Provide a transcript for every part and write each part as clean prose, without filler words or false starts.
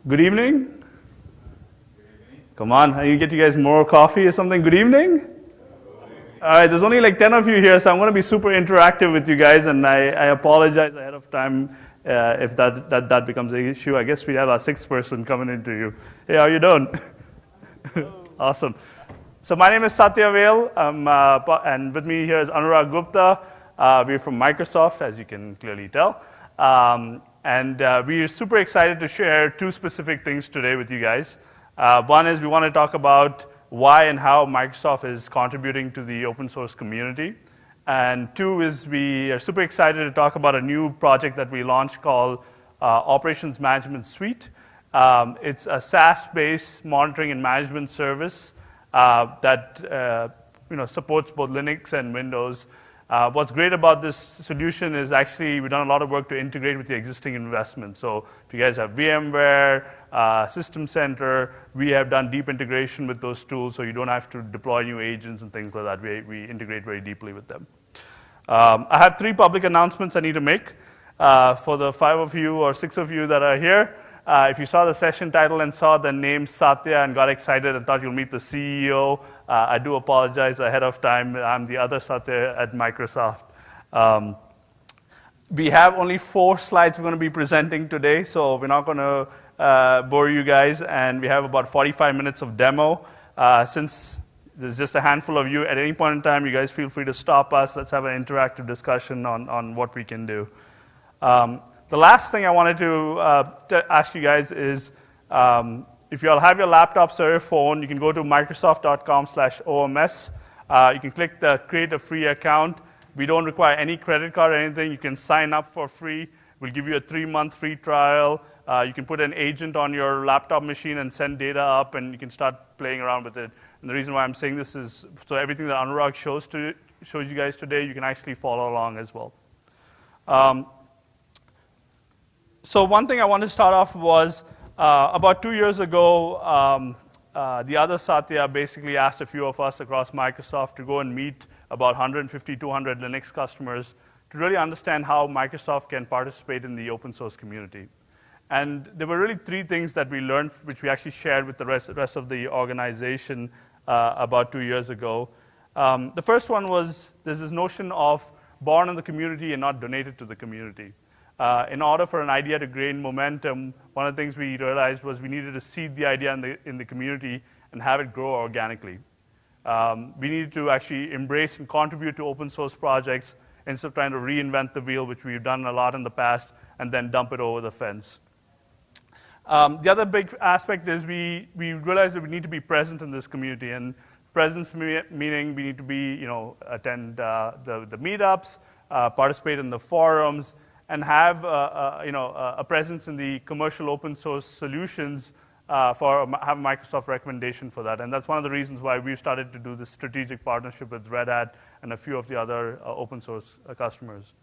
Good evening. Come on, I need to get you guys more coffee or something. Good evening. All right, there's only like 10 of you here, so I'm going to be super interactive with you guys, and I apologize ahead of time if that becomes an issue. I guess we have our sixth person coming into you. Hey, how you doing? Awesome. So my name is Satya Vail, and with me here is Anurag Gupta. We're from Microsoft, as you can clearly tell. And we are super excited to share two specific things today with you guys. One is we want to talk about why and how Microsoft is contributing to the open source community. And two is we are super excited to talk about a new project that we launched called Operations Management Suite. It's a SaaS-based monitoring and management service that supports both Linux and Windows. What's great about this solution is actually we've done a lot of work to integrate with the existing investments. So if you guys have VMware, System Center, we have done deep integration with those tools, so you don't have to deploy new agents and things like that. We integrate very deeply with them. I have three public announcements I need to make for the 5 of you or 6 of you that are here. If you saw the session title and saw the name Satya and got excited and thought you'll meet the CEO, I do apologize ahead of time. I'm the other Satya at Microsoft. We have only 4 slides we're going to be presenting today, so we're not going to bore you guys, and we have about 45 minutes of demo. Since there's just a handful of you, at any point in time, you guys feel free to stop us. Let's have an interactive discussion on what we can do. The last thing I wanted to ask you guys is, if you all have your laptops or your phone, you can go to microsoft.com/OMS. You can click the create a free account. We don't require any credit card or anything. You can sign up for free. We'll give you a 3-month free trial. You can put an agent on your laptop machine and send data up, and you can start playing around with it. And the reason why I'm saying this is so everything that Anurag shows you guys today, you can actually follow along as well. So one thing I want to start off was, about 2 years ago, the other Satya basically asked a few of us across Microsoft to go and meet about 150, 200 Linux customers to really understand how Microsoft can participate in the open source community. And there were really 3 things that we learned, which we actually shared with the rest of the organization about 2 years ago. The first one was there's this notion of born in the community and not donated to the community. In order for an idea to gain momentum, one of the things we realized was we needed to seed the idea in the community and have it grow organically. We needed to actually embrace and contribute to open source projects instead of trying to reinvent the wheel, which we've done a lot in the past, and then dump it over the fence. The other big aspect is we realized that we need to be present in this community, and presence meaning we need to be, attend the meetups, participate in the forums, and have a presence in the commercial open source solutions have a Microsoft recommendation for that. And that's one of the reasons why we've started to do this strategic partnership with Red Hat and a few of the other open source customers.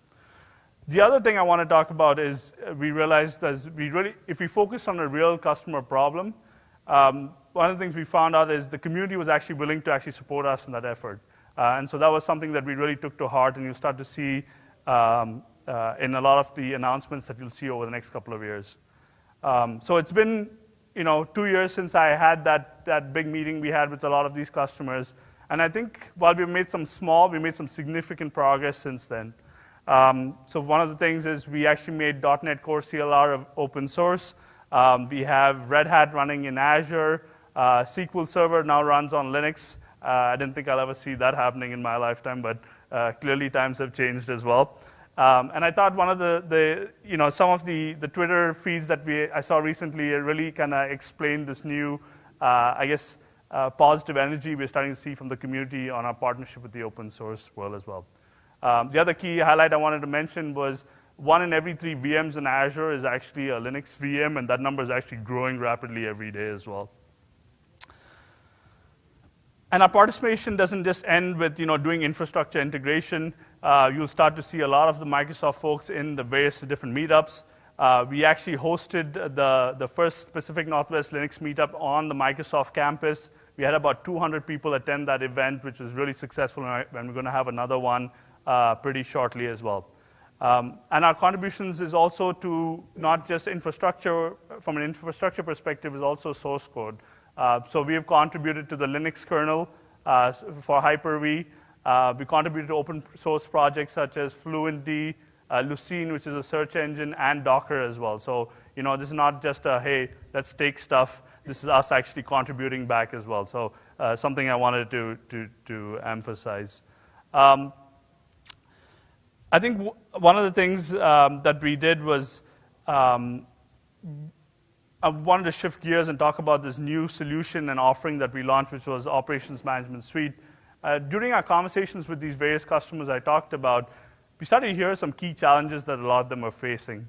The other thing I want to talk about is we realized that if we focus on a real customer problem, one of the things we found out is the community was actually willing to actually support us in that effort. And so that was something that we really took to heart, and you'll start to see in a lot of the announcements that you'll see over the next couple of years. So it's been 2 years since I had that big meeting we had with a lot of these customers. And I think while we made some significant progress since then. So one of the things is we actually made .NET Core CLR open source. We have Red Hat running in Azure. SQL Server now runs on Linux. I didn't think I'll ever see that happening in my lifetime, but clearly times have changed as well. And I thought one of some of the Twitter feeds that I saw recently really kind of explained this new, positive energy we're starting to see from the community on our partnership with the open source world as well. The other key highlight I wanted to mention was 1 in every 3 VMs in Azure is actually a Linux VM, and that number is actually growing rapidly every day as well. And our participation doesn't just end with doing infrastructure integration. You'll start to see a lot of the Microsoft folks in the various different meetups. We actually hosted the first Pacific Northwest Linux meetup on the Microsoft campus. We had about 200 people attend that event, which was really successful, and we're going to have another one pretty shortly as well. And our contributions is also to not just infrastructure, from an infrastructure perspective, is also source code. So we have contributed to the Linux kernel for Hyper-V. We contributed to open source projects such as Fluentd, Lucene, which is a search engine, and Docker as well. So this is not just a, hey, let's take stuff. This is us actually contributing back as well. So something I wanted to emphasize. I think one of the things that we did was I wanted to shift gears and talk about this new solution and offering that we launched, which was Operations Management Suite. During our conversations with these various customers I talked about, we started to hear some key challenges that a lot of them are facing.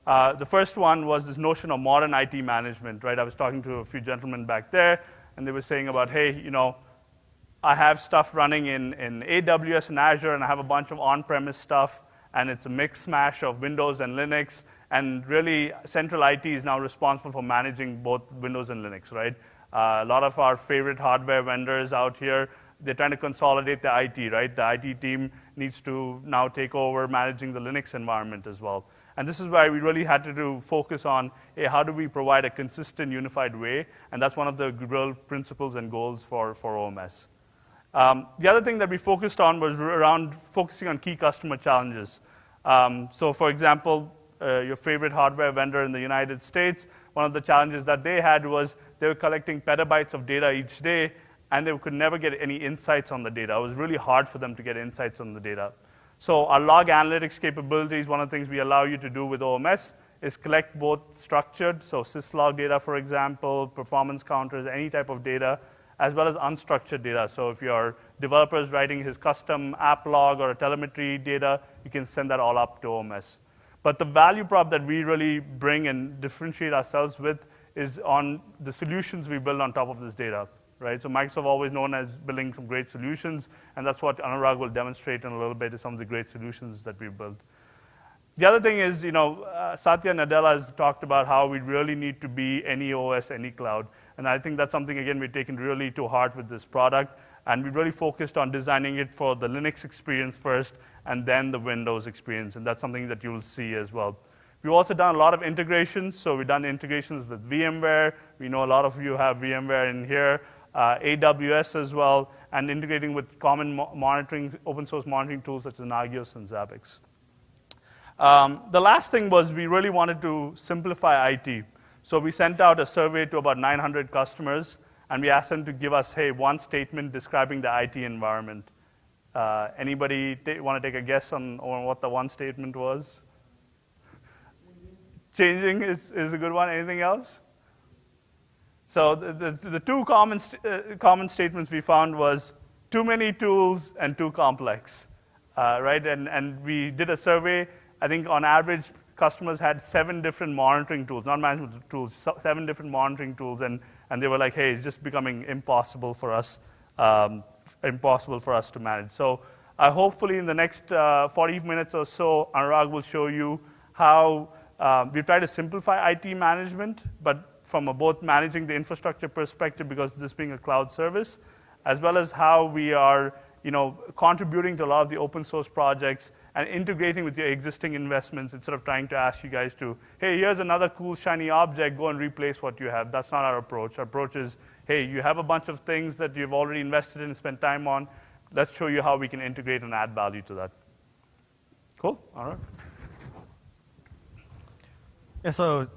The first one was this notion of modern IT management, right? I was talking to a few gentlemen back there, and they were saying about, hey, I have stuff running in AWS and Azure, and I have a bunch of on-premise stuff, and it's a mix mash of Windows and Linux, and really Central IT is now responsible for managing both Windows and Linux, right? A lot of our favorite hardware vendors out here, they're trying to consolidate the IT, right? The IT team needs to now take over managing the Linux environment as well. And this is why we really had to focus on, hey, how do we provide a consistent, unified way? And that's one of the real principles and goals for OMS. The other thing that we focused on was around focusing on key customer challenges. So for example, your favorite hardware vendor in the United States, one of the challenges that they had was they were collecting petabytes of data each day, and they could never get any insights on the data. It was really hard for them to get insights on the data. So our log analytics capabilities, one of the things we allow you to do with OMS is collect both structured, so syslog data, for example, performance counters, any type of data, as well as unstructured data. So if your developer is writing his custom app log or a telemetry data, you can send that all up to OMS. But the value prop that we really bring and differentiate ourselves with is on the solutions we build on top of this data, right? So Microsoft always known as building some great solutions, and that's what Anurag will demonstrate in a little bit, is some of the great solutions that we've built. The other thing is, Satya Nadella has talked about how we really need to be any OS, any cloud. And I think that's something, again, we've taken really to heart with this product. And we really focused on designing it for the Linux experience first, and then the Windows experience. And that's something that you will see as well. We've also done a lot of integrations. So we've done integrations with VMware. We know a lot of you have VMware in here. AWS as well, and integrating with common monitoring, open source monitoring tools such as Nagios and Zabbix. The last thing was we really wanted to simplify IT. So we sent out a survey to about 900 customers, and we asked them to give us, hey, one statement describing the IT environment. Anybody want to take a guess on what the one statement was? Changing is a good one. Anything else? So the two common statements we found was too many tools and too complex, right? And we did a survey. I think on average, customers had 7 different monitoring tools, not management tools, 7 different monitoring tools, and they were like, hey, it's just becoming impossible for us to manage. So hopefully in the next 40 minutes or so, Anurag will show you how we try to simplify IT management, but from both managing the infrastructure perspective, because this being a cloud service, as well as how we are contributing to a lot of the open source projects and integrating with your existing investments instead of trying to ask you guys to, hey, here's another cool shiny object, go and replace what you have. That's not our approach. Our approach is, hey, you have a bunch of things that you've already invested in and spent time on. Let's show you how we can integrate and add value to that. Cool? All right. Yeah, so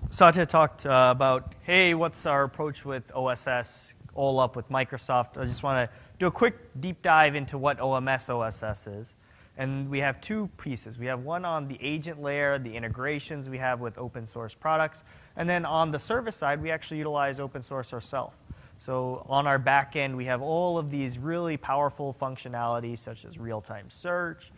Satya talked about, hey, what's our approach with OSS, all up with Microsoft. I just want to do a quick deep dive into what OMS OSS is. And we have 2 pieces. We have one on the agent layer, the integrations we have with open source products. And then on the service side, we actually utilize open source ourselves. So on our back end, we have all of these really powerful functionalities, such as real-time search,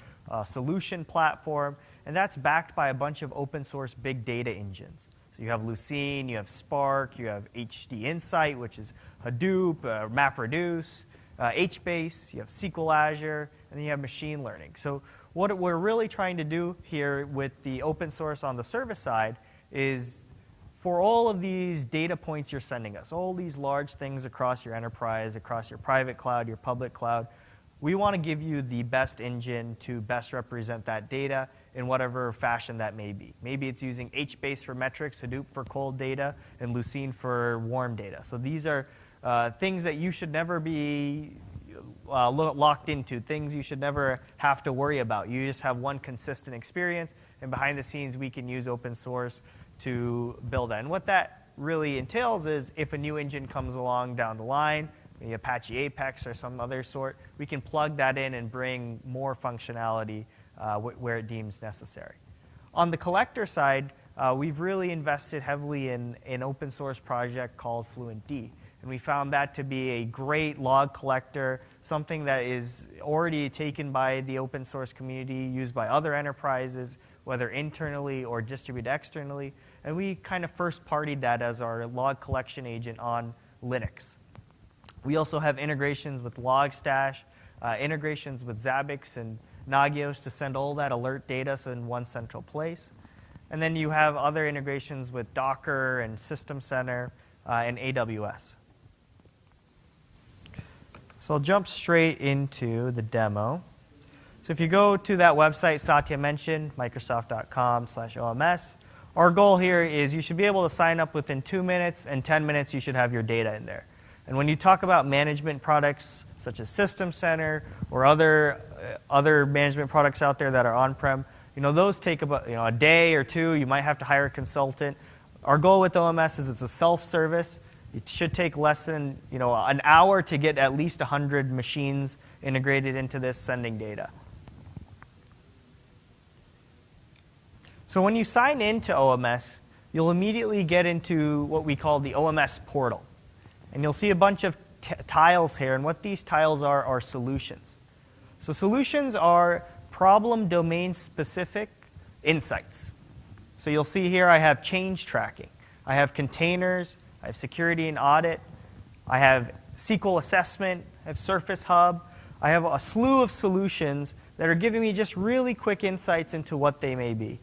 solution platform. And that's backed by a bunch of open source big data engines. So you have Lucene, you have Spark, you have HD Insight, which is Hadoop, MapReduce, HBase, you have SQL Azure, and then you have machine learning. So what we're really trying to do here with the open source on the service side is for all of these data points you're sending us, all these large things across your enterprise, across your private cloud, your public cloud, we want to give you the best engine to best represent that data in whatever fashion that may be. Maybe it's using HBase for metrics, Hadoop for cold data, and Lucene for warm data. So these are things that you should never be locked into, things you should never have to worry about. You just have one consistent experience, and behind the scenes, we can use open source to build that. And what that really entails is if a new engine comes along down the line, maybe Apache Apex or some other sort, we can plug that in and bring more functionality where it deems necessary. On the collector side, we've really invested heavily in an open source project called FluentD. And we found that to be a great log collector, something that is already taken by the open source community, used by other enterprises, whether internally or distributed externally. And we kind of first partied that as our log collection agent on Linux. We also have integrations with Logstash, integrations with Zabbix and Nagios to send all that alert data so in one central place. And then you have other integrations with Docker and System Center and AWS. So I'll jump straight into the demo. So if you go to that website Satya mentioned, microsoft.com/OMS, our goal here is you should be able to sign up within 2 minutes, and 10 minutes you should have your data in there. And when you talk about management products such as System Center or other management products out there that are on-prem, those take about a day or two. You might have to hire a consultant. Our goal with OMS is it's a self-service. It should take less than an hour to get at least 100 machines integrated into this sending data. So when you sign into OMS, you'll immediately get into what we call the OMS portal. And you'll see a bunch of tiles here. And what these tiles are solutions. So solutions are problem domain specific insights. So you'll see here I have change tracking. I have containers. I have security and audit. I have SQL assessment. I have Surface Hub. I have a slew of solutions that are giving me just really quick insights into what they may be,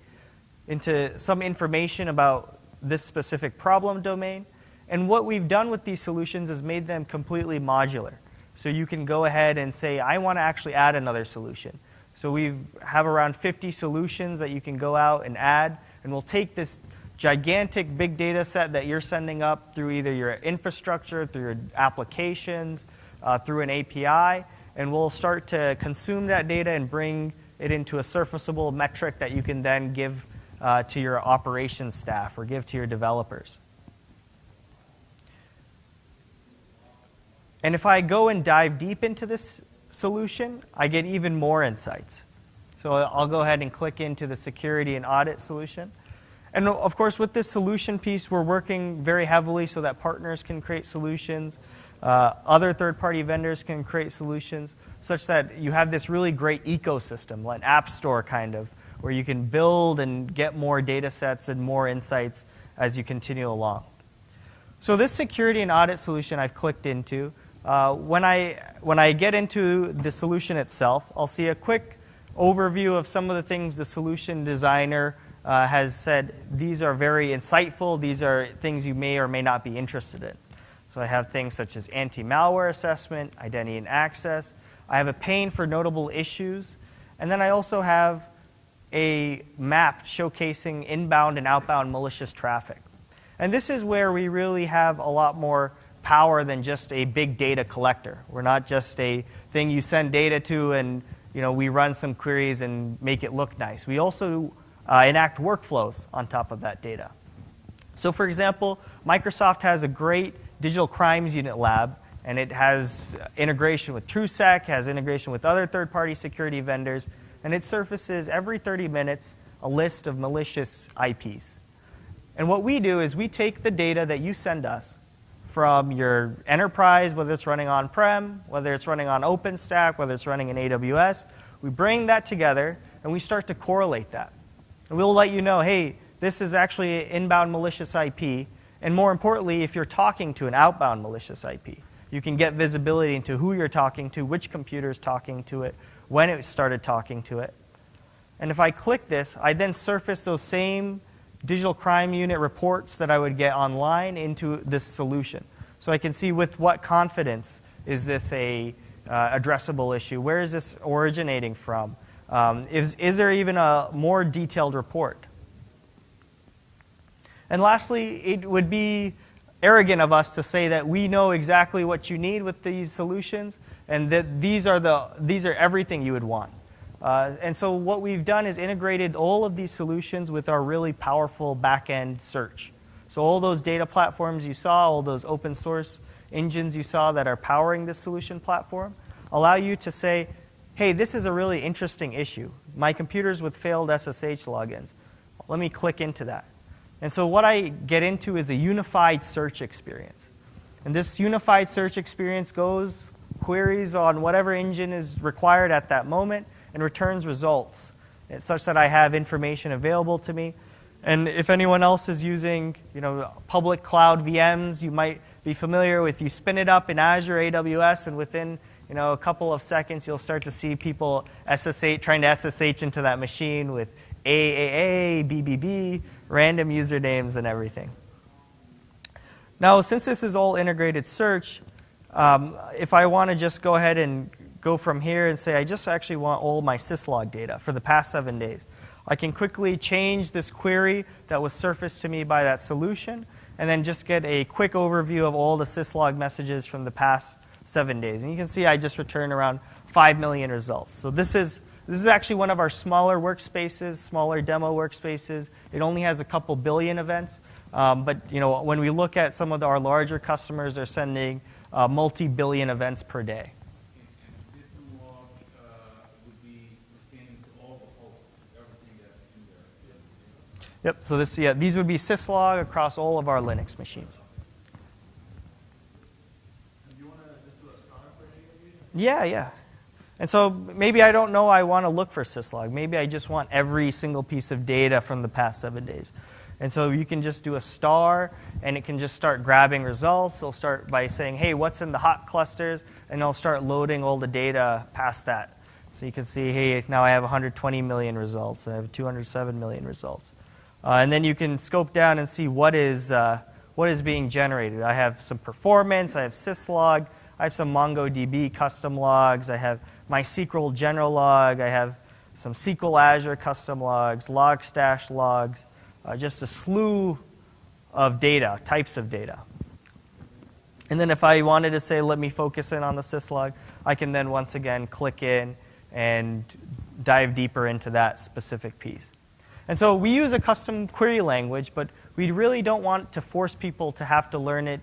into some information about this specific problem domain. And what we've done with these solutions is made them completely modular. So you can go ahead and say, I want to actually add another solution. So we have around 50 solutions that you can go out and add. And we'll take this gigantic big data set that you're sending up through either your infrastructure, through your applications, through an API, and we'll start to consume that data and bring it into a surfaceable metric that you can then give to your operations staff or give to your developers. And if I go and dive deep into this solution, I get even more insights. So I'll go ahead and click into the security and audit solution. And of course, with this solution piece, we're working very heavily so that partners can create solutions. Other third-party vendors can create solutions such that you have this really great ecosystem, like an app store kind of, where you can build and get more data sets and more insights as you continue along. So this security and audit solution I've clicked into, when I get into the solution itself, I'll see a quick overview of some of the things the solution designer has said. These are very insightful. These are things you may or may not be interested in. So I have things such as anti-malware assessment, identity and access. I have a pane for notable issues. And then I also have a map showcasing inbound and outbound malicious traffic. And this is where we really have a lot more power than just a big data collector. We're not just a thing you send data to and we run some queries and make it look nice. We also enact workflows on top of that data. So for example, Microsoft has a great digital crimes unit lab, and it has integration with TrueSec, has integration with other third-party security vendors, and it surfaces every 30 minutes a list of malicious IPs. And what we do is we take the data that you send us from your enterprise, whether it's running on-prem, whether it's running on OpenStack, whether it's running in AWS, we bring that together, and we start to correlate that. And we'll let you know, hey, this is actually an inbound malicious IP. And more importantly, if you're talking to an outbound malicious IP, you can get visibility into who you're talking to, which computer is talking to it, when it started talking to it. And if I click this, I then surface those same digital crime unit reports that I would get online into this solution. So I can see with what confidence is this a addressable issue? Where is this originating from? Is there even a more detailed report? And lastly, it would be arrogant of us to say that we know exactly what you need with these solutions and that these are everything you would want. And so what we've done is integrated all of these solutions with our really powerful back-end search. So all those data platforms you saw, all those open source engines you saw that are powering this solution platform, allow you to say, hey, this is a really interesting issue. My computer's with failed SSH logins. Let me click into that. And so what I get into is a unified search experience. And this unified search experience goes, queries on whatever engine is required at that moment, and returns results, such that I have information available to me. And if anyone else is using public cloud VMs, you might be familiar with, you spin it up in Azure, AWS, and within a couple of seconds, you'll start to see people trying to SSH into that machine with AAA, BBB, random usernames and everything. Now, since this is all integrated search, if I want to just go ahead and go from here and say, I just actually want all my syslog data for the past 7 days, I can quickly change this query that was surfaced to me by that solution and then just get a quick overview of all the syslog messages from the past 7 days. And you can see I just returned around 5 million results. So this is actually one of our smaller workspaces, smaller demo workspaces. It only has a couple billion events. But when we look at some of our larger customers, they're sending multi-billion events per day. And system log would be pertaining to all the hosts, everything that's in there. Yep. So these would be syslog across all of our Linux machines. And you want to just do a star for any of these? Yeah. And so maybe I don't know I want to look for syslog. Maybe I just want every single piece of data from the past 7 days. And so you can just do a star, and it can just start grabbing results. It'll start by saying, hey, what's in the hot clusters? And it'll start loading all the data past that. So you can see, hey, now I have 120 million results. I have 207 million results. And then you can scope down and see what is being generated. I have some performance. I have syslog. I have some MongoDB custom logs. I have MySQL general log. I have some SQL Azure custom logs, Logstash logs, just a slew of data, types of data. And then if I wanted to say, let me focus in on the syslog, I can then once again click in and dive deeper into that specific piece. And so we use a custom query language, but we really don't want to force people to have to learn it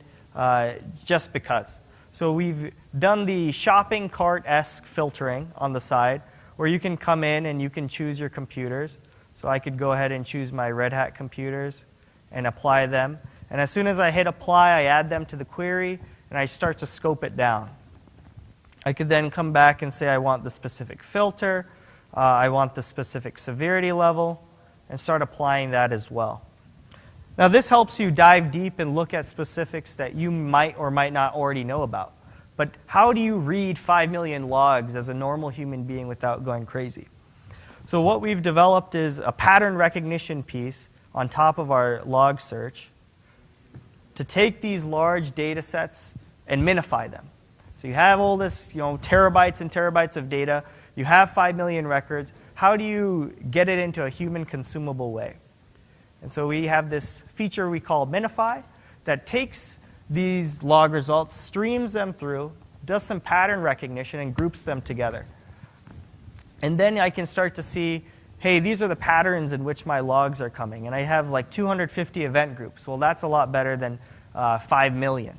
just because. So we've done the shopping cart-esque filtering on the side, where you can come in and you can choose your computers. So I could go ahead and choose my Red Hat computers and apply them. And as soon as I hit apply, I add them to the query, and I start to scope it down. I could then come back and say I want the specific filter, I want the specific severity level, and start applying that as well. Now, this helps you dive deep and look at specifics that you might or might not already know about. But how do you read 5 million logs as a normal human being without going crazy? So what we've developed is a pattern recognition piece on top of our log search to take these large data sets and minify them. So you have all this, terabytes and terabytes of data. You have 5 million records. How do you get it into a human consumable way? And so we have this feature we call minify that takes these log results, streams them through, does some pattern recognition, and groups them together. And then I can start to see, hey, these are the patterns in which my logs are coming. And I have like 250 event groups. Well, that's a lot better than 5 million.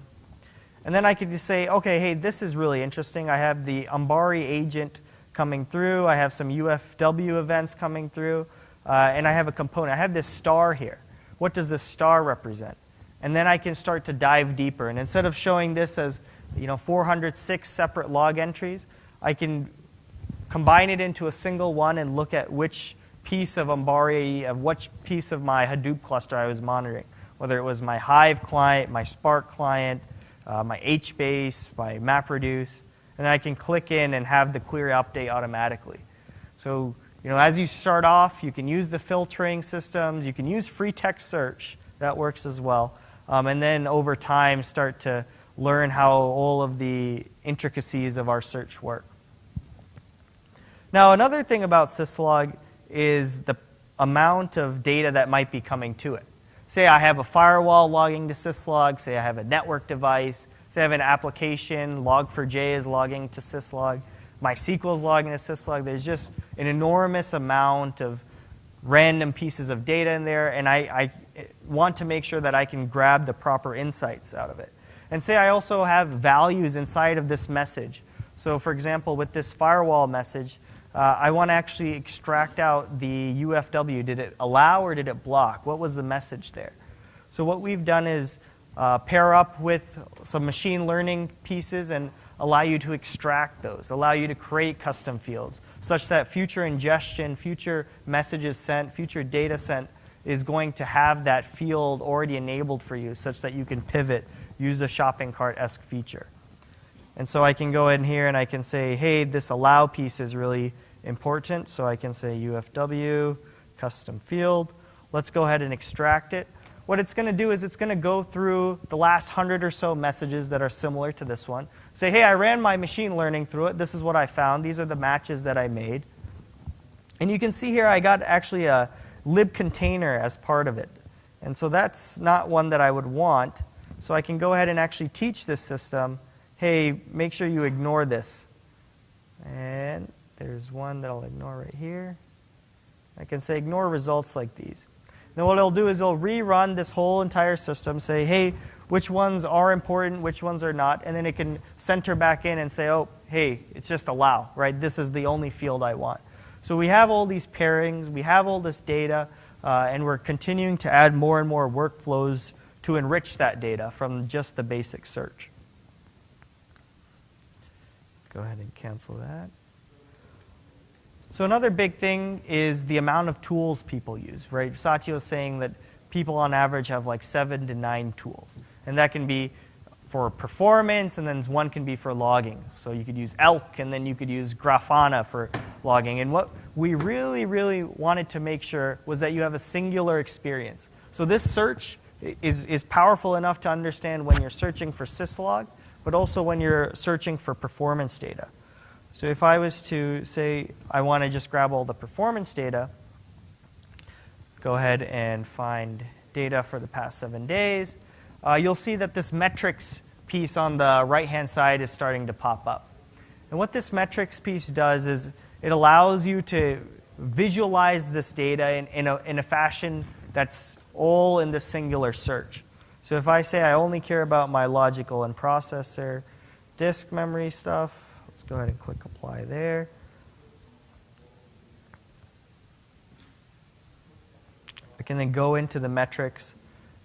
And then I could just say, okay, hey, this is really interesting. I have the Ambari agent coming through. I have some UFW events coming through. And I have a component. I have this star here. What does this star represent? And then I can start to dive deeper. And instead of showing this as 406 separate log entries, I can combine it into a single one and look at which piece of Ambari, of which piece of my Hadoop cluster I was monitoring, whether it was my Hive client, my Spark client, my HBase, my MapReduce. And I can click in and have the query update automatically. So as you start off, you can use the filtering systems. You can use free text search. That works as well. And then over time, start to learn how all of the intricacies of our search work. Now, another thing about syslog is the amount of data that might be coming to it. Say I have a firewall logging to syslog. Say I have a network device. Say I have an application, log4j is logging to syslog. MySQL is logging to syslog. There's just an enormous amount of random pieces of data in there, and I want to make sure that I can grab the proper insights out of it. And say I also have values inside of this message. So for example, with this firewall message, I want to actually extract out the UFW. Did it allow or did it block? What was the message there? So what we've done is pair up with some machine learning pieces and allow you to extract those, allow you to create custom fields, such that future ingestion, future messages sent, future data sent is going to have that field already enabled for you, such that you can pivot, use a shopping cart-esque feature. And so I can go in here and I can say, hey, this allow piece is really important. So I can say UFW, custom field. Let's go ahead and extract it. What it's going to do is it's going to go through the last 100 or so messages that are similar to this one. Say, hey, I ran my machine learning through it. This is what I found. These are the matches that I made. And you can see here I got actually a lib container as part of it. And so that's not one that I would want. So I can go ahead and actually teach this system, hey, make sure you ignore this. And there's one that I'll ignore right here. I can say ignore results like these. Then what it'll do is it'll rerun this whole entire system, say, hey, which ones are important, which ones are not, and then it can center back in and say, oh, hey, it's just allow, right? This is the only field I want. So we have all these pairings, we have all this data, and we're continuing to add more and more workflows to enrich that data from just the basic search. Go ahead and cancel that. So another big thing is the amount of tools people use, right? Satya was saying that people on average have like 7 to 9 tools. And that can be for performance, and then one can be for logging. So you could use Elk, and then you could use Grafana for logging. And what we really, really wanted to make sure was that you have a singular experience. So this search is powerful enough to understand when you're searching for syslog, but also when you're searching for performance data. So if I was to say I want to just grab all the performance data, go ahead and find data for the past 7 days, you'll see that this metrics piece on the right-hand side is starting to pop up. And what this metrics piece does is it allows you to visualize this data in a fashion that's all in the singular search. So if I say I only care about my logical and processor, disk memory stuff, let's go ahead and click apply there. I can then go into the metrics,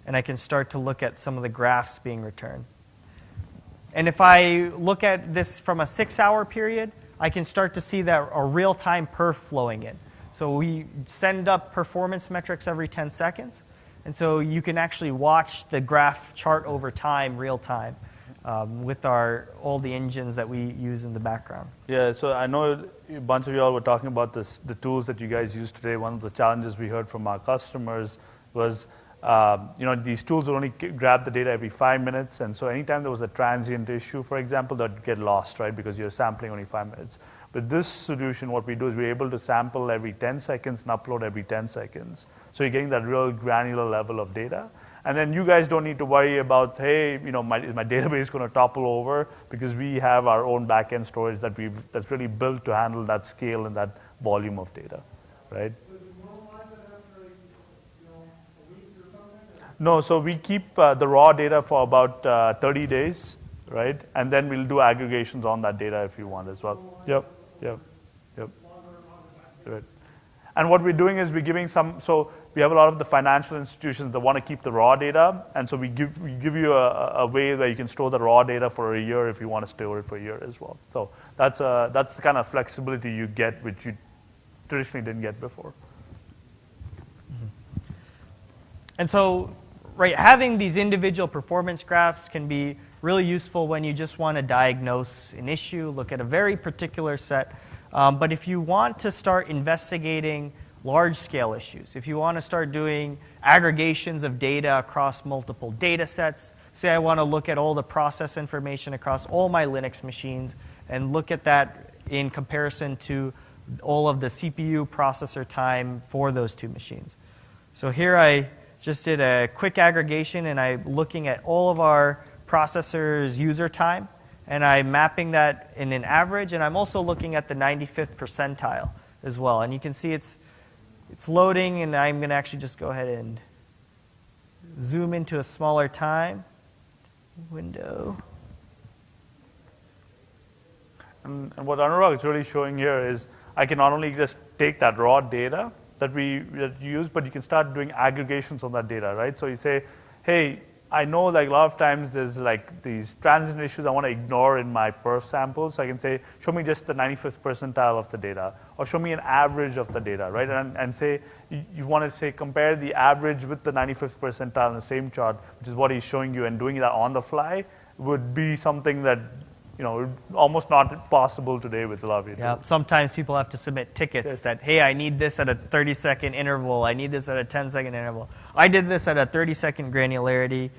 and I can start to look at some of the graphs being returned. And if I look at this from a 6-hour period, I can start to see that a real-time perf flowing in. So we send up performance metrics every 10 seconds. And so you can actually watch the graph chart over time, real time, with all the engines that we use in the background. Yeah, so I know a bunch of you all were talking about the tools that you guys use today. One of the challenges we heard from our customers was, these tools would only grab the data every 5 minutes, and so anytime there was a transient issue, for example, that would get lost, right, because you're sampling only 5 minutes. With this solution, what we do is we're able to sample every 10 seconds and upload every 10 seconds. So you're getting that real granular level of data. And then you guys don't need to worry about, hey, is my database going to topple over? Because we have our own back-end storage that's really built to handle that scale and that volume of data, right? No, so we keep the raw data for about 30 days, right? And then we'll do aggregations on that data if you want as well. Yep. Right. And what we're doing is we're giving so we have a lot of the financial institutions that want to keep the raw data, and so we give you a way where you can store the raw data for a year if you want to store it for a year as well. So that's the kind of flexibility you get, which you traditionally didn't get before. Mm-hmm. And so, right, having these individual performance graphs can be really useful when you just want to diagnose an issue, look at a very particular set. But if you want to start investigating large-scale issues, if you want to start doing aggregations of data across multiple data sets, say I want to look at all the process information across all my Linux machines and look at that in comparison to all of the CPU processor time for those two machines. So here I just did a quick aggregation, and I'm looking at all of our processors' user time, and I'm mapping that in an average, and I'm also looking at the 95th percentile as well. And you can see it's loading, and I'm going to actually just go ahead and zoom into a smaller time window. And what Anurag is really showing here is I can not only just take that raw data that you use, but you can start doing aggregations on that data, right? So you say, hey, I know like a lot of times there's like these transient issues I want to ignore in my perf sample. So I can say, show me just the 95th percentile of the data, or show me an average of the data, right? And say, you want to say, compare the average with the 95th percentile in the same chart, which is what he's showing you, and doing that on the fly would be something that, almost not possible today with a lot of your Yeah, tools. sometimes people have to submit tickets that, hey, I need this at a 30-second interval. I need this at a 10-second interval. I did this at a 30-second granularity.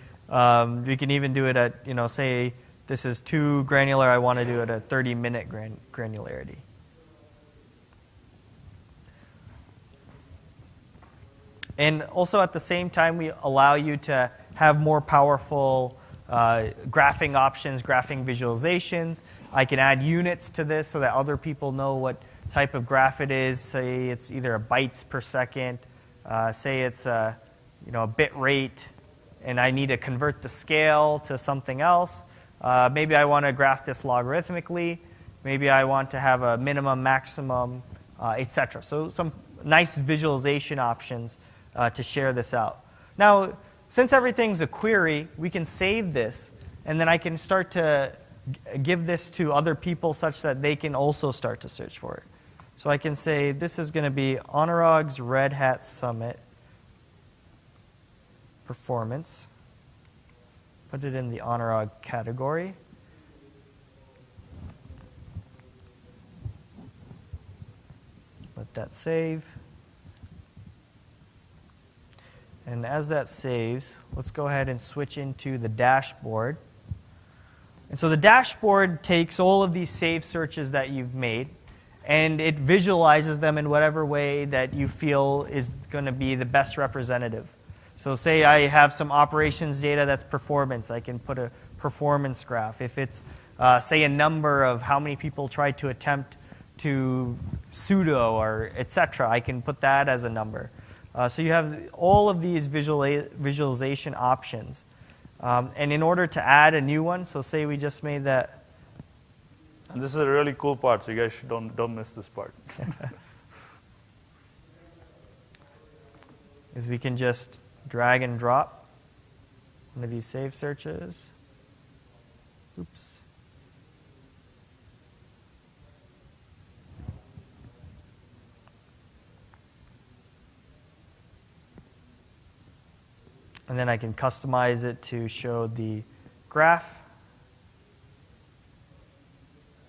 You can even do it at, say this is too granular. I want to do it at a 30-minute granularity. And also at the same time, we allow you to have more powerful graphing options, graphing visualizations. I can add units to this so that other people know what type of graph it is. Say it's either a bytes per second. Say it's a bit rate, and I need to convert the scale to something else. Maybe I want to graph this logarithmically. Maybe I want to have a minimum, maximum, etc. So some nice visualization options to share this out. Now, since everything's a query, we can save this, and then I can start to give this to other people such that they can also start to search for it. So I can say this is going to be Anurag's Red Hat Summit performance. Put it in the Anurag category. Let that save. And as that saves, let's go ahead and switch into the dashboard. And so the dashboard takes all of these saved searches that you've made, and it visualizes them in whatever way that you feel is going to be the best representative. So say I have some operations data that's performance. I can put a performance graph. If it's, say, a number of how many people tried to attempt to sudo or etc., I can put that as a number. So you have all of these visualization options. And in order to add a new one, so say we just made that. And this is a really cool part, so you guys don't miss this part. Is we can just drag and drop one of these save searches. Oops. And then I can customize it to show the graph.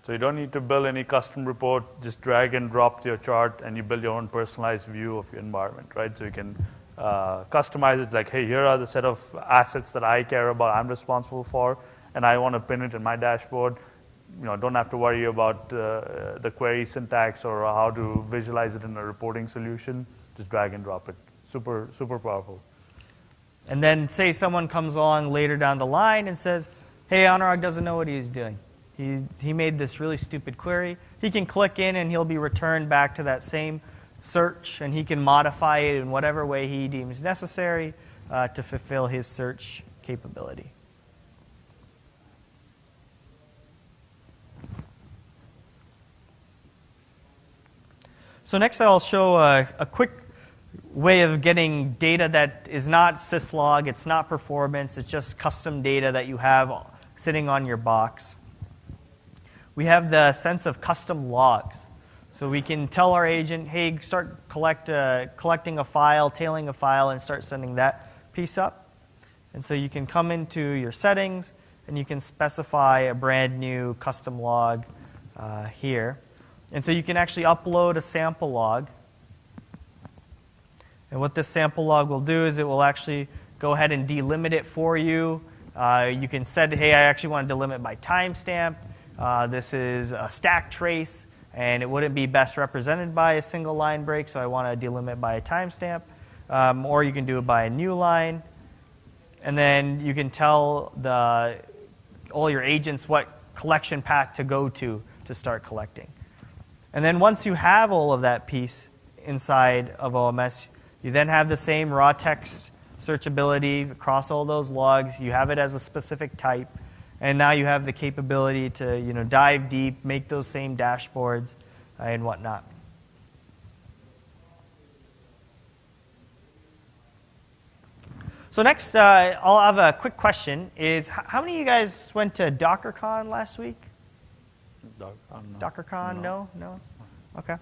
So you don't need to build any custom report, just drag and drop your chart, and you build your own personalized view of your environment, right? So you can customize it like, hey, here are the set of assets that I care about, I'm responsible for, and I want to pin it in my dashboard. Don't have to worry about the query syntax or how to visualize it in a reporting solution. Just drag and drop it. Super, super powerful. And then say someone comes along later down the line and says, hey, Anurag doesn't know what he's doing. He made this really stupid query. He can click in and he'll be returned back to that same search, and he can modify it in whatever way he deems necessary to fulfill his search capability. So next I'll show a quick way of getting data that is not syslog, it's not performance, it's just custom data that you have sitting on your box. We have the sense of custom logs. So we can tell our agent, hey, start collecting a file, tailing a file, and start sending that piece up. And so you can come into your settings, and you can specify a brand new custom log here. And so you can actually upload a sample log. And what this sample log will do is it will actually go ahead and delimit it for you. You can set, hey, I actually want to delimit by timestamp. This is a stack trace. and it wouldn't be best represented by a single line break, so I want to delimit by a timestamp. Or you can do it by a new line. And then you can tell all your agents what collection path to go to start collecting. And then once you have all of that piece inside of OMS, you then have the same raw text searchability across all those logs. You have it as a specific type. And now you have the capability to dive deep, make those same dashboards, and whatnot. So next, I'll have a quick question. Is how many of you guys went to DockerCon last week? DockerCon, no? Okay.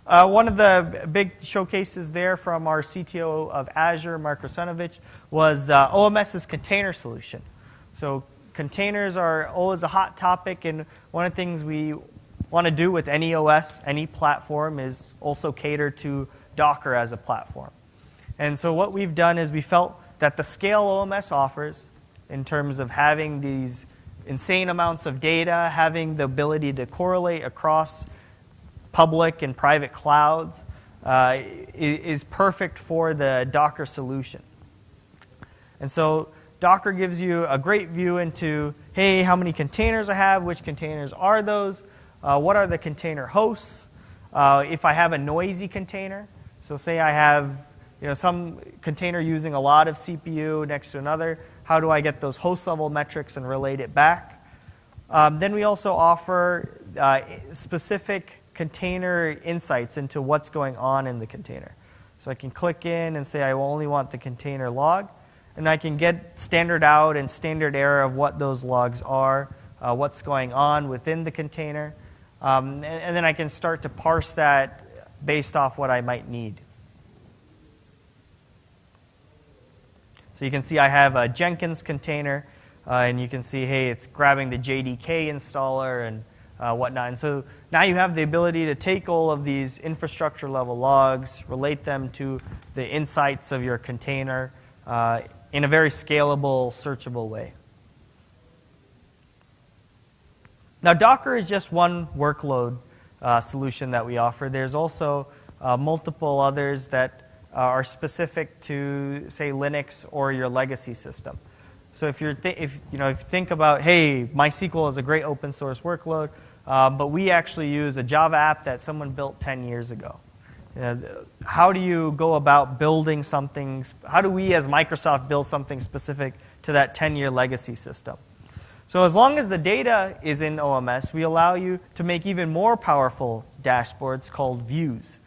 One of the big showcases there from our CTO of Azure, Mark Rusunovich, was OMS's container solution. So containers are always a hot topic, and one of the things we want to do with any OS, any platform, is also cater to Docker as a platform. And so what we've done is we felt that the scale OMS offers in terms of having these insane amounts of data, having the ability to correlate across public and private clouds is perfect for the Docker solution. And so Docker gives you a great view into, hey, how many containers I have, which containers are those, what are the container hosts, if I have a noisy container. So say I have some container using a lot of CPU next to another, how do I get those host level metrics and relate it back? Then we also offer specific container insights into what's going on in the container. So I can click in and say I only want the container log, and I can get standard out and standard error of what those logs are, what's going on within the container, and then I can start to parse that based off what I might need. So you can see I have a Jenkins container, and you can see, hey, it's grabbing the JDK installer and whatnot. And so now you have the ability to take all of these infrastructure level logs, relate them to the insights of your container in a very scalable, searchable way. Now, Docker is just one workload solution that we offer. There's also multiple others that are specific to, say, Linux or your legacy system. So if you think about, hey, MySQL is a great open source workload, but we actually use a Java app that someone built 10 years ago. How do you go about building something? How do we as Microsoft build something specific to that 10-year legacy system? So as long as the data is in OMS, we allow you to make even more powerful dashboards called views.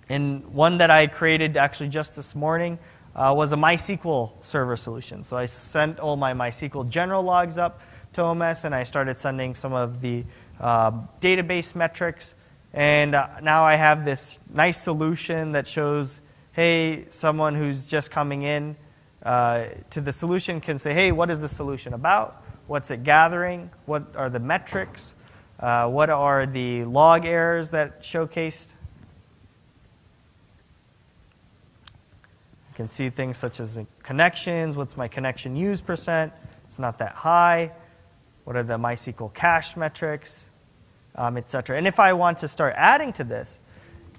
And one that I created actually just this morning was a MySQL server solution. So I sent all my MySQL general logs up to OMS, and I started sending some of the database metrics. And now I have this nice solution that shows, hey, someone who's just coming in to the solution can say, hey, what is the solution about? What's it gathering? What are the metrics? What are the log errors that showcased? You can see things such as connections. What's my connection use %? It's not that high. What are the MySQL cache metrics, et cetera. And if I want to start adding to this,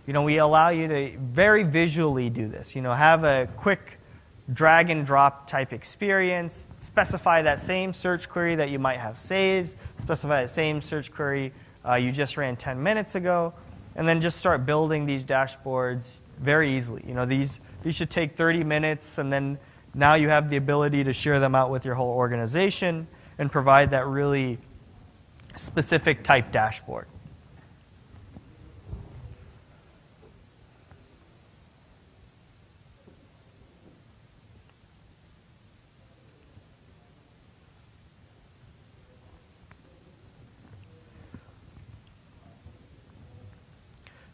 we allow you to very visually do this. Have a quick drag and drop type experience, specify that same search query that you might have saved, specify that same search query you just ran 10 minutes ago, and then just start building these dashboards very easily. These should take 30 minutes, and then now you have the ability to share them out with your whole organization and provide that really specific type dashboard.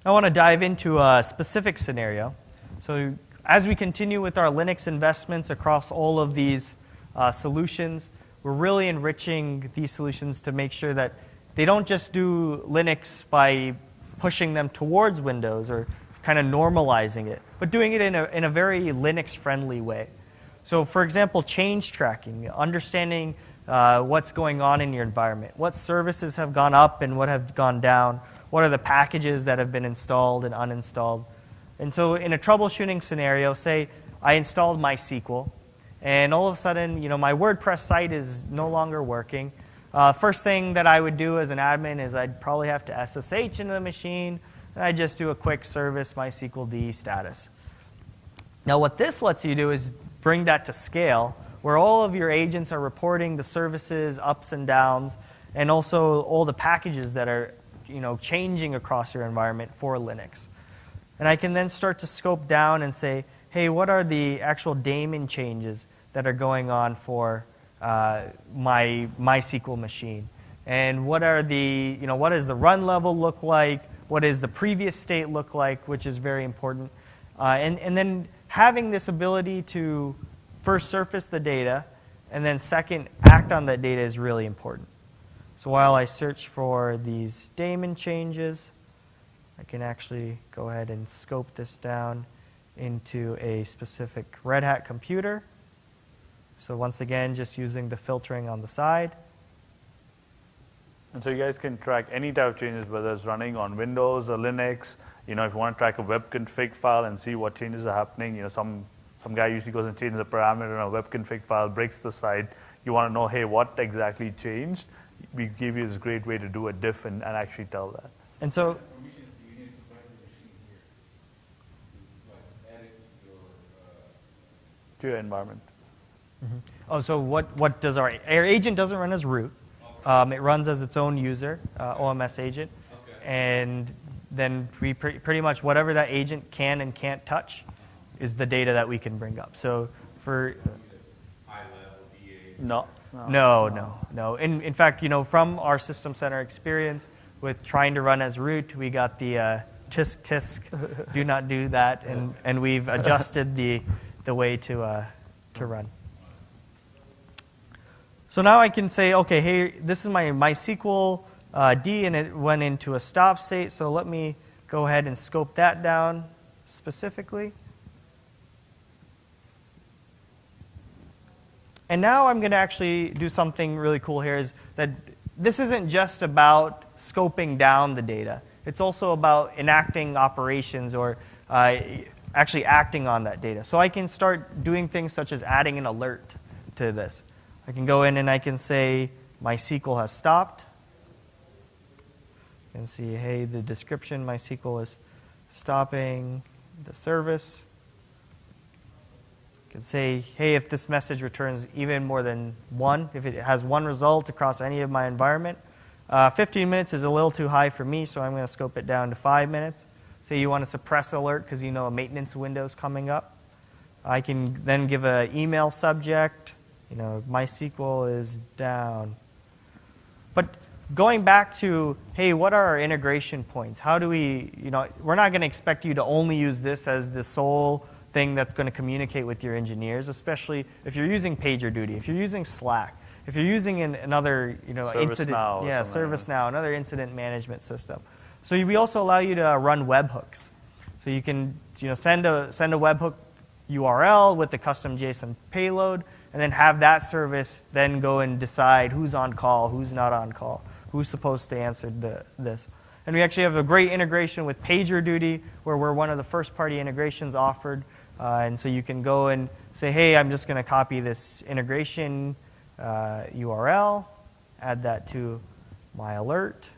I want to dive into a specific scenario. So as we continue with our Linux investments across all of these solutions, we're really enriching these solutions to make sure that they don't just do Linux by pushing them towards Windows or kind of normalizing it, but doing it in a very Linux-friendly way. So for example, change tracking, understanding what's going on in your environment, what services have gone up and what have gone down, what are the packages that have been installed and uninstalled. And so in a troubleshooting scenario, say I installed MySQL, and all of a sudden, my WordPress site is no longer working. First thing that I would do as an admin is I'd probably have to SSH into the machine, and I'd just do a quick service MySQL status. Now what this lets you do is bring that to scale, where all of your agents are reporting the services, ups and downs, and also all the packages that are changing across your environment for Linux. And I can then start to scope down and say, hey, what are the actual daemon changes that are going on for my MySQL machine? And what are the, what does the run level look like? What does the previous state look like, which is very important. And then having this ability to first surface the data, and then second, act on that data is really important. So while I search for these daemon changes, I can actually go ahead and scope this down into a specific Red Hat computer. So once again, just using the filtering on the side. And so you guys can track any type of changes, whether it's running on Windows or Linux. If you want to track a web config file and see what changes are happening, some guy usually goes and changes a parameter in a web config file, breaks the site. You want to know, hey, what exactly changed? We give you this great way to do a diff and actually tell that. And so, to your environment. Mm-hmm. Oh, so what does our agent doesn't run as root. It runs as its own user, OMS agent. Okay. And then we pretty much whatever that agent can and can't touch is the data that we can bring up. So for No. In fact, from our System Center experience with trying to run as root, we got the tisk, do not do that, and we've adjusted the way to run. So now I can say, okay, hey, this is my MySQL D, and it went into a stop state, so let me go ahead and scope that down specifically. And now I'm going to actually do something really cool here, is that this isn't just about scoping down the data. It's also about enacting operations or actually acting on that data. So I can start doing things such as adding an alert to this. I can go in and I can say, MySQL has stopped. You can see, hey, the description, MySQL is stopping the service. You can say, hey, if this message returns even more than one, if it has one result across any of my environment, 15 minutes is a little too high for me, so I'm going to scope it down to 5 minutes. Say you want to suppress alert because a maintenance window is coming up. I can then give an email subject, MySQL is down. But going back to, hey, what are our integration points? How do we, we're not going to expect you to only use this as the sole thing that's going to communicate with your engineers, especially if you're using PagerDuty, if you're using Slack, if you're using another ServiceNow, another incident management system. So we also allow you to run webhooks. So you can send a webhook URL with the custom JSON payload, and then have that service then go and decide who's on call, who's not on call, who's supposed to answer this. And we actually have a great integration with PagerDuty, where we're one of the first-party integrations offered. And so you can go and say, hey, I'm just going to copy this integration URL, add that to my alert.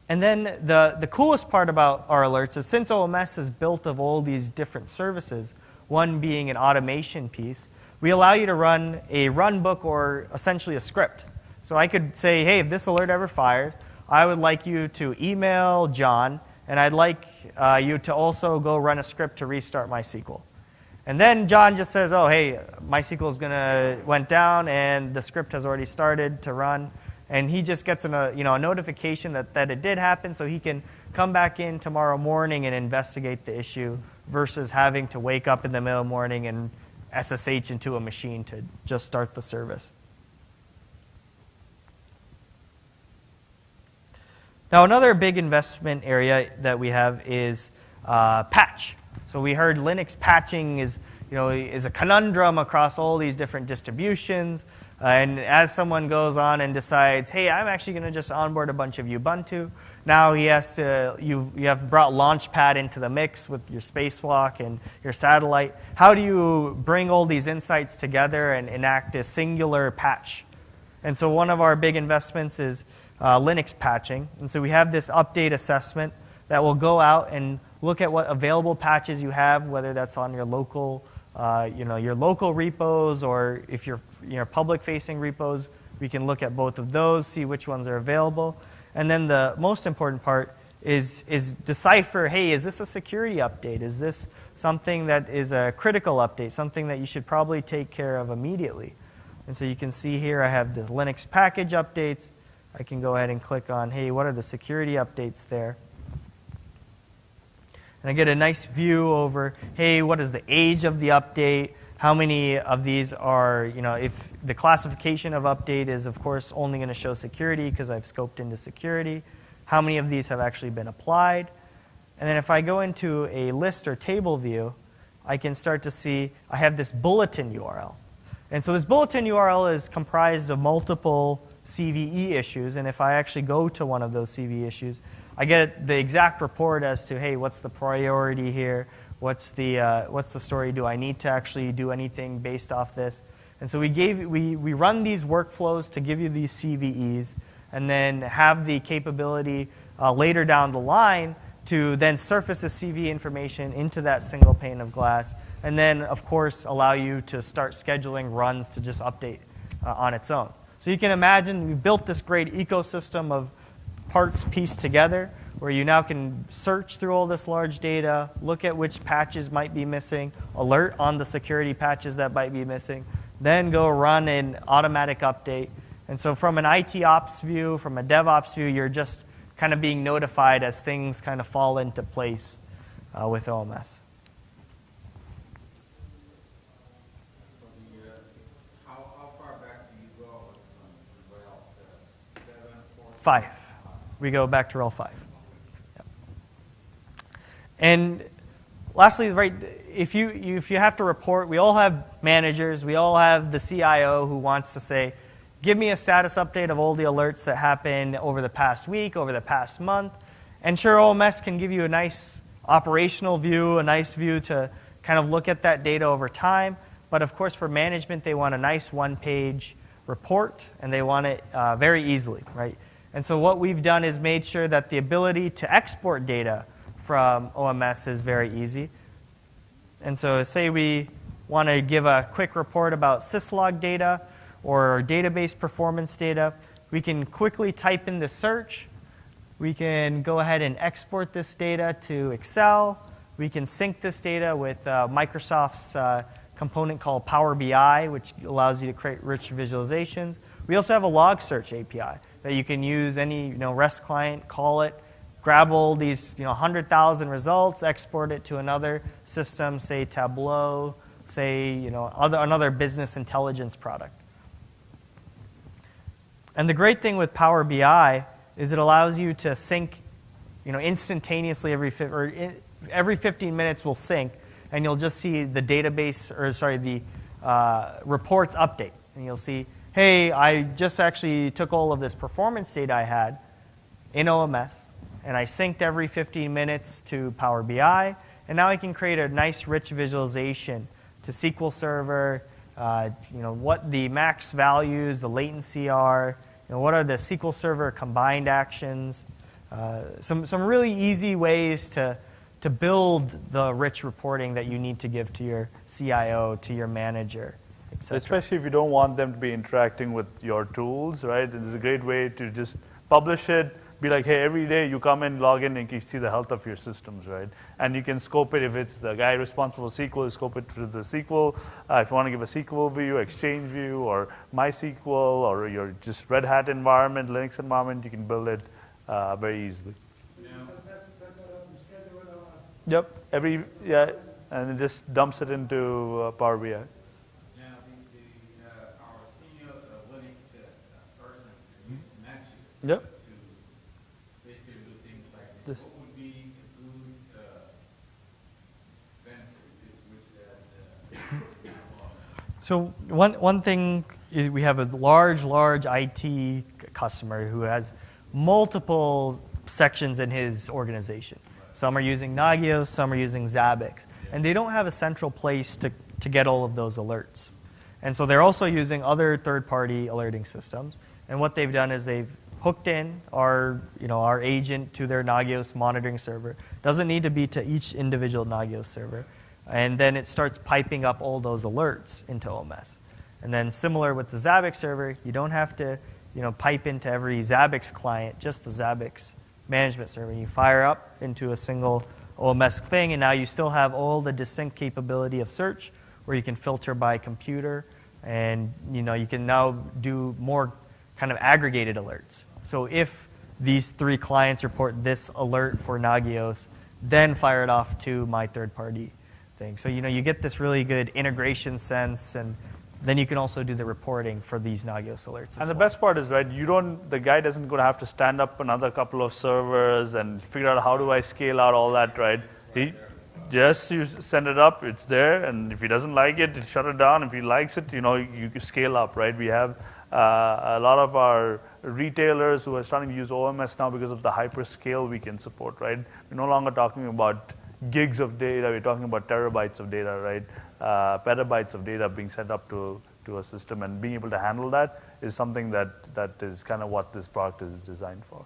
And then the coolest part about our alerts is, since OMS is built of all these different services, one being an automation piece, we allow you to run a runbook or essentially a script. So I could say, hey, if this alert ever fires, I would like you to email John, and I'd like you to also go run a script to restart MySQL. And then John just says, oh, hey, MySQL went down, and the script has already started to run. And he just gets a notification that it did happen, so he can come back in tomorrow morning and investigate the issue, versus having to wake up in the middle of the morning and SSH into a machine to just start the service. Now, another big investment area that we have is patch. So we heard Linux patching is is a conundrum across all these different distributions. And as someone goes on and decides, hey, I'm actually going to just onboard a bunch of Ubuntu, now he has to, you have brought Launchpad into the mix with your spacewalk and your satellite. How do you bring all these insights together and enact a singular patch? And so one of our big investments is Linux patching. And so we have this update assessment that will go out and look at what available patches you have, whether that's on your local, your local repos, or if you're public-facing repos, we can look at both of those, see which ones are available. And then the most important part is decipher, hey, is this a security update? Is this something that is a critical update, something that you should probably take care of immediately? And so you can see here I have the Linux package updates. I can go ahead and click on, hey, what are the security updates there? And I get a nice view over, hey, what is the age of the update? How many of these are, if the classification of update is, of course, only going to show security because I've scoped into security. How many of these have actually been applied? And then if I go into a list or table view, I can start to see I have this bulletin URL. And so this bulletin URL is comprised of multiple CVE issues. And if I actually go to one of those CVE issues, I get the exact report as to, hey, what's the priority here? What's the story? Do I need to actually do anything based off this? And so we run these workflows to give you these CVEs, and then have the capability later down the line to then surface the CVE information into that single pane of glass, and then, of course, allow you to start scheduling runs to just update on its own. So you can imagine we built this great ecosystem of parts pieced together, where you now can search through all this large data, look at which patches might be missing, alert on the security patches that might be missing, then go run an automatic update. And so from an IT ops view, from a DevOps view, you're just kind of being notified as things kind of fall into place with OMS. How far back do you go from RHEL 7, 4? 5. We go back to RHEL 5. Yep. And lastly, right, if you have to report, we all have managers. We all have the CIO who wants to say, give me a status update of all the alerts that happened over the past week, over the past month. And sure, OMS can give you a nice operational view, a nice view to kind of look at that data over time. But of course, for management, they want a nice one-page report, and they want it very easily, right? And so what we've done is made sure that the ability to export data from OMS is very easy. And so say we want to give a quick report about syslog data or database performance data, we can quickly type in the search. We can go ahead and export this data to Excel. We can sync this data with Microsoft's component called Power BI, which allows you to create rich visualizations. We also have a log search API that you can use any REST client, call it, grab all these 100,000 results, export it to another system, say Tableau, say another business intelligence product. And the great thing with Power BI is it allows you to sync instantaneously every 15 minutes will sync, and you'll just see the database, the reports update. And you'll see, hey, I just actually took all of this performance data I had in OMS, and I synced every 15 minutes to Power BI, and now I can create a nice rich visualization to SQL Server, what the max values, the latency are, what are the SQL Server combined actions, some really easy ways to build the rich reporting that you need to give to your CIO, to your manager, etc. Especially if you don't want them to be interacting with your tools, right? It's a great way to just publish it, be like, hey, every day you come in, log in, and you see the health of your systems, right? And you can scope it. If it's the guy responsible for SQL, scope it to the SQL. If you want to give a SQL view, Exchange view, or MySQL, or your just Red Hat environment, Linux environment, you can build it very easily. Yep. And it just dumps it into Power BI. Now, our senior Linux person uses Nagios Yep. to basically do things like this. What would be a good benefit to switch So one thing is we have a large IT customer who has multiple sections in his organization. Some are using Nagios, some are using Zabbix, and they don't have a central place to get all of those alerts. And so they're also using other third-party alerting systems. And what they've done is they've hooked in our agent to their Nagios monitoring server. Doesn't need to be to each individual Nagios server. And then it starts piping up all those alerts into OMS. And then similar with the Zabbix server, you don't have to pipe into every Zabbix client, just the Zabbix management server. You fire up into a single OMS thing, and now you still have all the distinct capability of search, where you can filter by computer, and you can now do more kind of aggregated alerts. So if these 3 clients report this alert for Nagios, then fire it off to my third-party thing. So you get this really good integration sense, and then you can also do the reporting for these Nagios alerts. And the best part is, right, the guy doesn't going to have to stand up another couple of servers and figure out how do I scale out all that, right? He just you send it up, it's there, and if he doesn't like it, shut it down. If he likes it, you scale up, right? We have a lot of our retailers who are starting to use OMS now because of the hyperscale we can support, right? We're no longer talking about gigs of data, we're talking about terabytes of data, right? Petabytes of data being sent up to a system, and being able to handle that is something that is kind of what this product is designed for.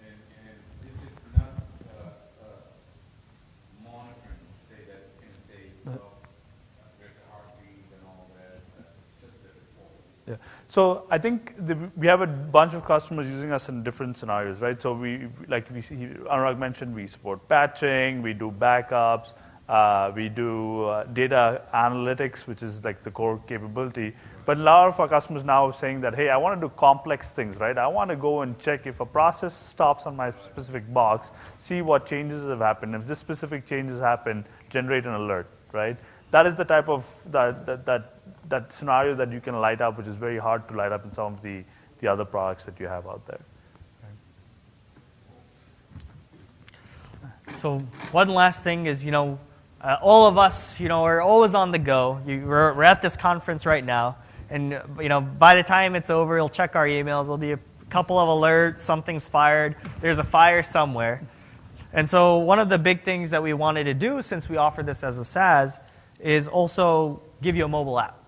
And this is not monitoring, say that you can say, well, there's a heartbeat and all that. It's just the reports. Yeah. So I think we have a bunch of customers using us in different scenarios, right? So Anurag mentioned, we support patching, we do backups, we do data analytics, which is like the core capability. But a lot of our customers now are saying that, hey, I want to do complex things, right? I want to go and check if a process stops on my specific box, see what changes have happened. If this specific changes happen, generate an alert, right? That is the type of that scenario that you can light up, which is very hard to light up in some of the other products that you have out there. So one last thing is, all of us, are always on the go. We're at this conference right now, and by the time it's over, you'll check our emails. There'll be a couple of alerts, something's fired. There's a fire somewhere. And so one of the big things that we wanted to do, since we offer this as a SaaS, is also give you a mobile app.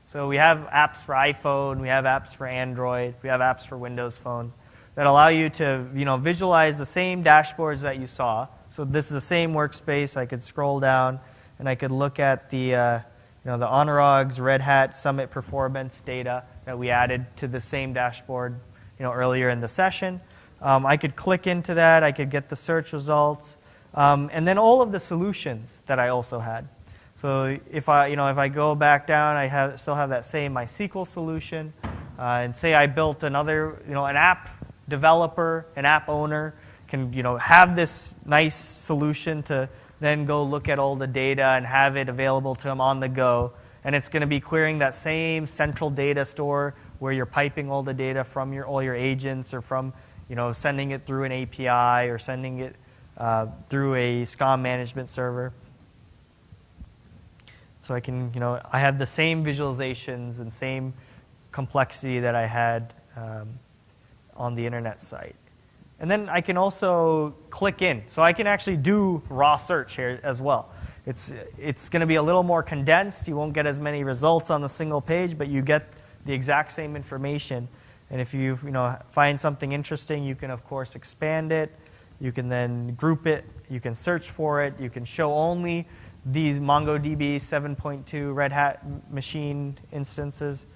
So we have apps for iPhone, we have apps for Android, we have apps for Windows Phone that allow you to visualize the same dashboards that you saw. So this is the same workspace. I could scroll down and I could look at the Anurag's Red Hat Summit performance data that we added to the same dashboard earlier in the session. I could click into that. I could get the search results, and then all of the solutions that I also had. So if I go back down, I still have that same MySQL solution, and say I built another, an app developer, an app owner can have this nice solution to then go look at all the data and have it available to them on the go, and it's going to be querying that same central data store where you're piping all the data from all your agents, or from sending it through an API, or sending it through a SCOM management server. So I can, I have the same visualizations and same complexity that I had on the internet site. And then I can also click in. So I can actually do raw search here as well. It's going to be a little more condensed. You won't get as many results on the single page, but you get the exact same information. And if you find something interesting, you can, of course, expand it. You can then group it. You can search for it. You can show only these MongoDB 7.2 Red Hat machine instances.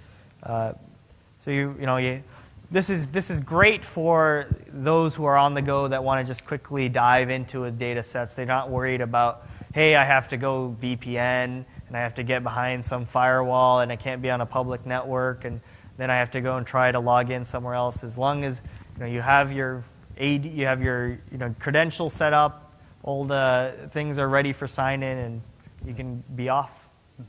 This is great for those who are on the go that want to just quickly dive into data sets. They're not worried about, hey, I have to go VPN, and I have to get behind some firewall, and I can't be on a public network, and then I have to go and try to log in somewhere else. As long as you have your credentials set up, all the things are ready for sign-in, and you can be off. Can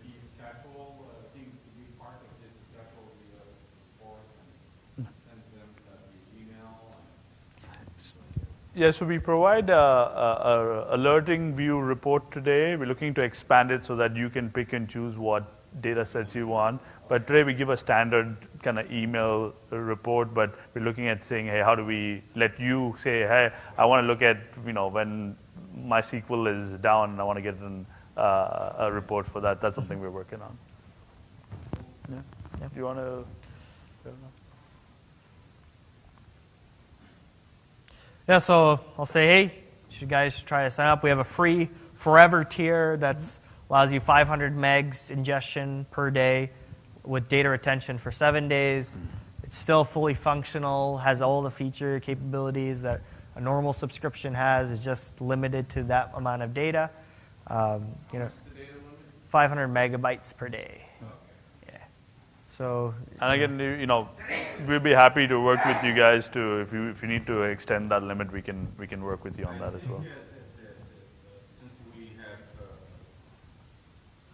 you schedule things to be part of this schedule reports and send them the email? Yeah, so we provide a alerting view report today. We're looking to expand it so that you can pick and choose what data sets you want. But today we give a standard kind of email report, but we're looking at saying, hey, how do we let you say, hey, I want to look at, when my SQL is down and I want to get a report for that. That's something we're working on. Yeah. Do you want to? Yeah, so I'll say, hey, you guys should try to sign up. We have a free forever tier that allows you 500 megs ingestion per day with data retention for 7 days. It's still fully functional, has all the feature capabilities that a normal subscription has. It's just limited to that amount of data. 500 megabytes per day. So, and again, we'll be happy to work with you guys to if you need to extend that limit, we can work with you on that as well. Yes. Since we have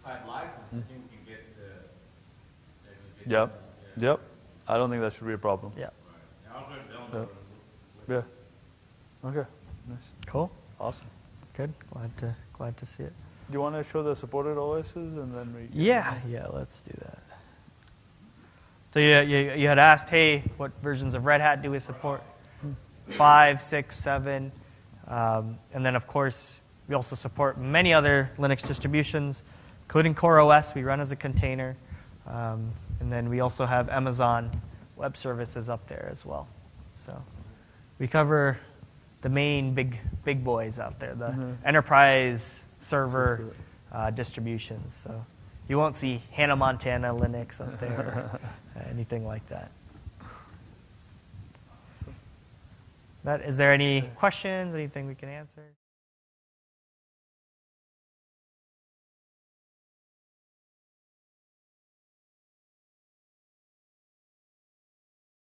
site license, I think we can get the. Yep. I don't think that should be a problem. Yeah. Right. I'll put it down. Yeah. Okay. Nice. Cool. Awesome. Good. Glad to see it. Do you want to show the supported OSs and then we? Yeah. Let's do that. So you had asked, hey, what versions of Red Hat do we support? 5, 6, 7. And then, of course, we also support many other Linux distributions, including CoreOS. We run as a container. And then we also have Amazon Web Services up there as well. So we cover the main big boys out there, the enterprise server distributions. So you won't see Hannah Montana Linux up there or anything like that. Is there any questions, anything we can answer?